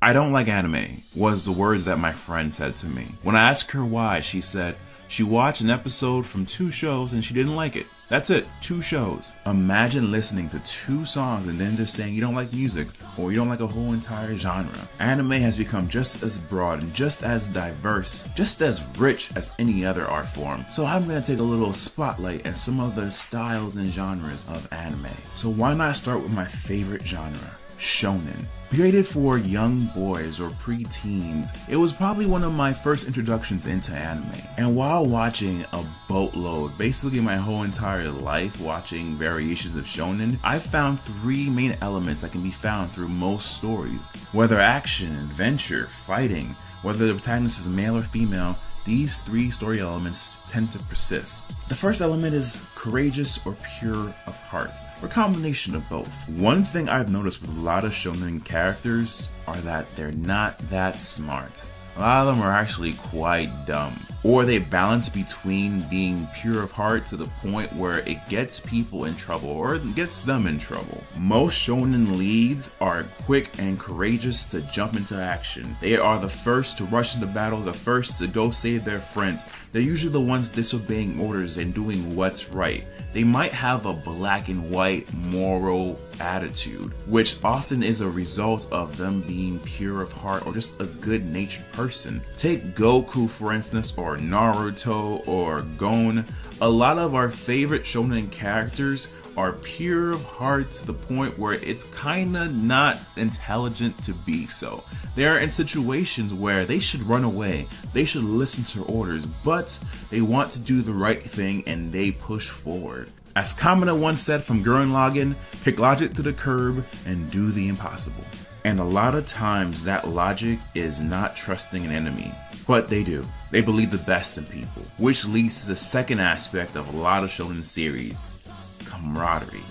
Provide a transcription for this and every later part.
I don't like anime, was the words that my friend said to me. When I asked her why, she said she watched an episode from 2 shows and she didn't like it. That's it, 2 shows. Imagine listening to 2 songs and then just saying you don't like music or you don't like a whole entire genre. Anime has become just as broad and just as diverse, just as rich as any other art form. So I'm gonna take a little spotlight at some of the styles and genres of anime. So why not start with my favorite genre, Shonen. Created for young boys or pre-teens, it was probably one of my first introductions into anime. And while watching a boatload, basically my whole entire life watching variations of shonen, I found 3 main elements that can be found through most stories. Whether action, adventure, fighting, whether the protagonist is male or female, these 3 story elements tend to persist. The first element is courageous or pure of heart, or a combination of both. One thing I've noticed with a lot of shonen characters are that they're not that smart. A lot of them are actually quite dumb. Or they balance between being pure of heart to the point where it gets people in trouble or it gets them in trouble. Most shonen leads are quick and courageous to jump into action. They are the first to rush into battle, the first to go save their friends. They're usually the ones disobeying orders and doing what's right. They might have a black and white moral attitude, which often is a result of them being pure of heart or just a good-natured person. Take Goku for instance, or Naruto or Gon. A lot of our favorite shonen characters are pure of heart to the point where it's kinda not intelligent to be so. They are in situations where they should run away, they should listen to orders, but they want to do the right thing and they push forward. As Kamina once said from Gurren Lagann, kick logic to the curb and do the impossible. And a lot of times that logic is not trusting an enemy, but they do. They believe the best in people, which leads to the second aspect of a lot of shonen series, camaraderie.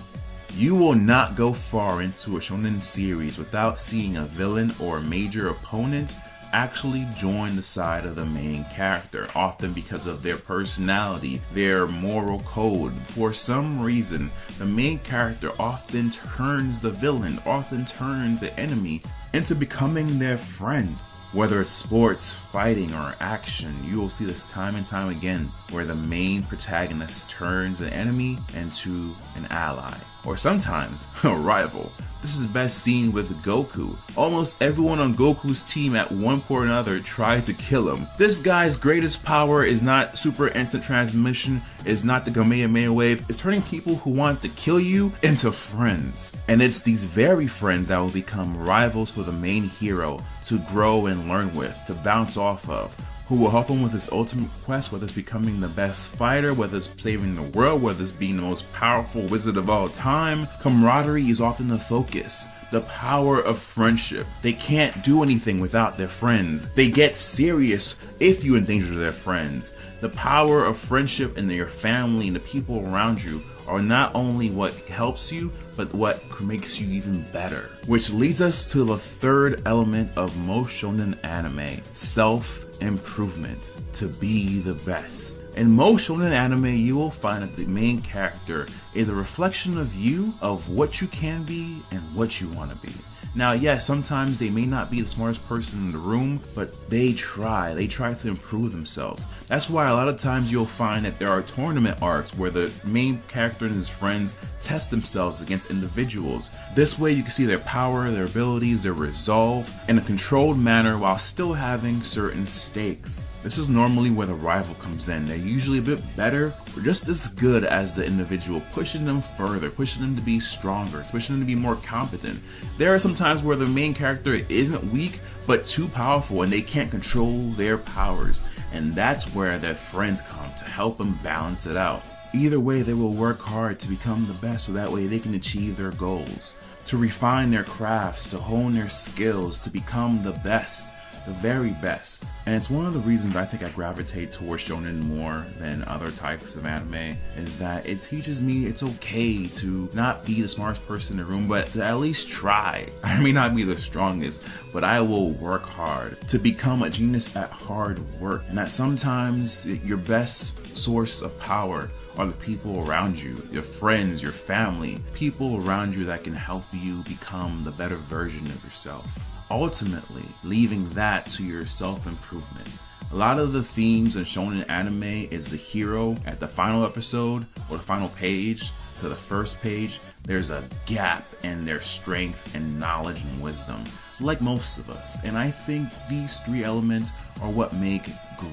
You will not go far into a shonen series without seeing a villain or a major opponent actually join the side of the main character, often because of their personality, their moral code. For some reason, the main character often turns the villain, often turns the enemy into becoming their friend. Whether it's sports, fighting, or action, you will see this time and time again where the main protagonist turns an enemy into an ally, or sometimes a rival. This is best seen with Goku. Almost everyone on Goku's team at one point or another tried to kill him. This guy's greatest power is not super instant transmission, is not the Kamehameha wave, it's turning people who want to kill you into friends. And it's these very friends that will become rivals for the main hero to grow and learn with, to bounce off of, who will help him with his ultimate quest, whether it's becoming the best fighter, whether it's saving the world, whether it's being the most powerful wizard of all time. Camaraderie is often the focus. The power of friendship. They can't do anything without their friends. They get serious if you endanger their friends. The power of friendship and your family and the people around you are not only what helps you, but what makes you even better. Which leads us to the third element of most shonen anime, self-improvement, to be the best. In most shonen anime, you will find that the main character is a reflection of you, of what you can be and what you want to be. Now, yes, sometimes they may not be the smartest person in the room, but they try to improve themselves. That's why a lot of times you'll find that there are tournament arcs where the main character and his friends test themselves against individuals. This way you can see their power, their abilities, their resolve in a controlled manner while still having certain stakes. This is normally where the rival comes in. They're usually a bit better or just as good as the individual, pushing them further, pushing them to be stronger, pushing them to be more competent. There are some times where the main character isn't weak, but too powerful and they can't control their powers. And that's where their friends come to help them balance it out. Either way, they will work hard to become the best so that way they can achieve their goals, to refine their crafts, to hone their skills, to become the best. The very best. And it's one of the reasons I think I gravitate towards shonen more than other types of anime, is that it teaches me it's okay to not be the smartest person in the room, but to at least try. I may not be the strongest, but I will work hard to become a genius at hard work. And that sometimes your best source of power are the people around you, your friends, your family, people around you that can help you become the better version of yourself. ultimately leaving that to your self-improvement. A lot of the themes in shonen anime is the hero at the final episode or the final page to the first page, there's a gap in their strength and knowledge and wisdom, like most of us. And I think these three elements are what make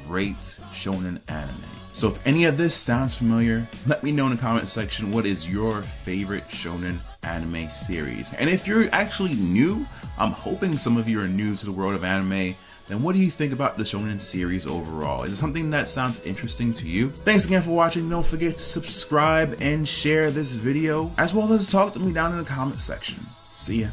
great shonen anime. So if any of this sounds familiar, let me know in the comment section what is your favorite shonen anime series. And if you're actually new, I'm hoping some of you are new to the world of anime, then what do you think about the shonen series overall? Is it something that sounds interesting to you? Thanks again for watching. Don't forget to subscribe and share this video, as well as talk to me down in the comment section. See ya.